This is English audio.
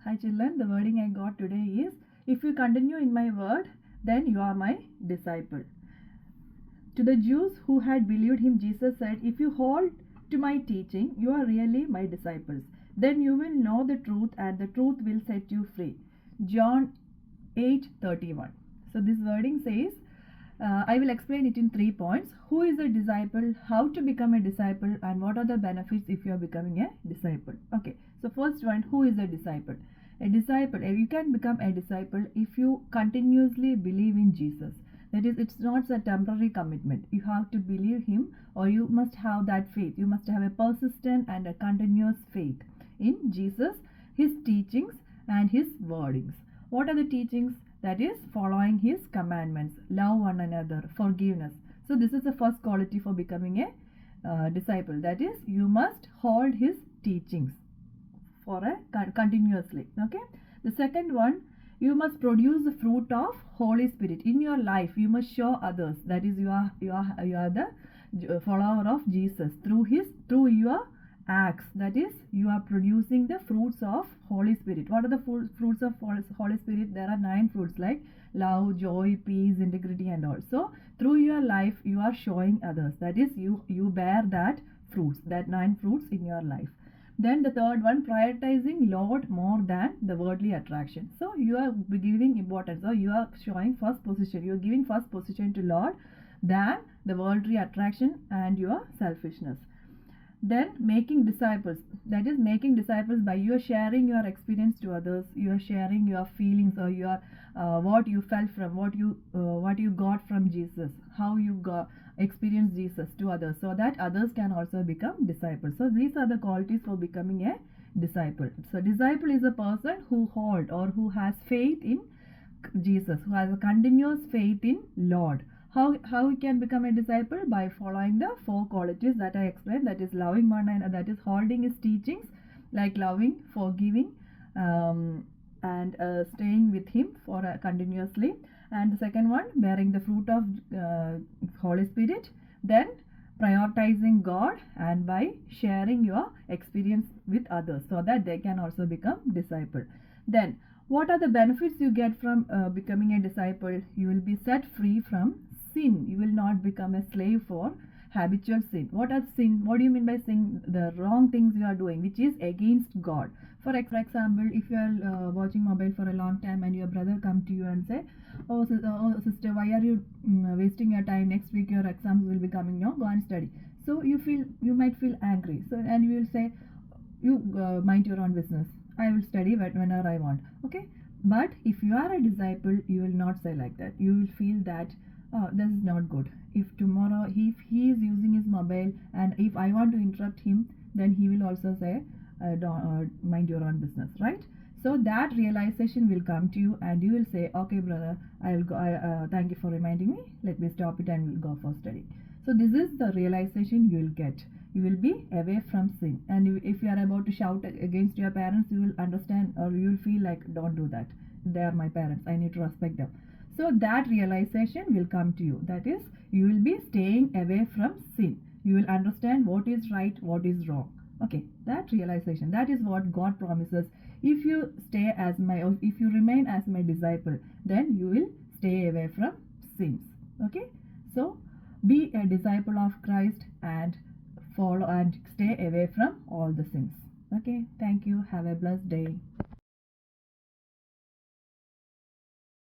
Hi children, the wording I got today is, if you continue in my word, then you are my disciple. To the Jews who had believed him, Jesus said, if you hold to my teaching, you are really my disciples. Then you will know the truth and the truth will set you free. John 8:31. So this wording says, I will explain it in 3 points. Who is a disciple, how to become a disciple, and what are the benefits if you are becoming a disciple. Okay, so first one, who is a disciple? A disciple, you can become a disciple if you continuously believe in Jesus. That is, it's not a temporary commitment. You have to believe him, or you must have that faith. You must have a persistent and a continuous faith in Jesus, his teachings, and his wordings. What are the teachings? That is, following his commandments, love one another, forgiveness. So this is the first quality for becoming a disciple. That is, you must hold his teachings for a continuously. Okay. The second one, you must produce the fruit of Holy Spirit in your life. You must show others. That is, you are the follower of Jesus through your acts. That is, you are producing the fruits of Holy Spirit. What are the fruits of Holy Spirit? There are 9 fruits like love, joy, peace, integrity, and all. So through your life, you are showing others. That is, you bear that fruits, that 9 fruits in your life. Then the third one, prioritizing Lord more than the worldly attraction. So you are giving importance. So you are showing first position. You are giving first position to Lord than the worldly attraction and your selfishness. Then making disciples. That is, making disciples by you are sharing your experience to others. You are sharing your feelings, or your what you felt from, what you got from Jesus, how you got experience Jesus to others, so that others can also become disciples. So these are the qualities for becoming a disciple. So disciple is a person who hold or who has faith in Jesus, who has a continuous faith in Lord. How we can become a disciple? By following the 4 qualities that I explained. That is, loving one another, that is, holding his teachings, like loving, forgiving, and staying with him for continuously. And the second one, bearing the fruit of Holy Spirit. Then prioritizing God, and by sharing your experience with others, so that they can also become disciple. Then what are the benefits you get from becoming a disciple? You will be set free from sin. You will not become a slave for habitual sin. What are sin? What do you mean by sin? The wrong things you are doing, which is against God. For example, if you are watching mobile for a long time and your brother come to you and say, oh sister, why are you wasting your time? Next week your exams will be coming. No, go and study. So you might feel angry. So, and you will say, you mind your own business. I will study whenever I want. Okay. But if you are a disciple, you will not say like that. You will feel that, oh, this is not good. If tomorrow, if he is using his mobile and if I want to interrupt him, then he will also say, mind your own business, right? So that realization will come to you, and you will say, okay brother, I will go, thank you for reminding me, let me stop it and will go for study. So this is the realization you will get. You will be away from sin, and if you are about to shout against your parents, you will understand, or you will feel like, don't do that, they are my parents, I need to respect them. So that realization will come to you. That is, you will be staying away from sin. You will understand what is right, what is wrong. Okay, that realization, that is what God promises. If you stay as my, or if you remain as my disciple, then you will stay away from sins. Okay, so be a disciple of Christ and follow and stay away from all the sins. Okay, thank you. Have a blessed day.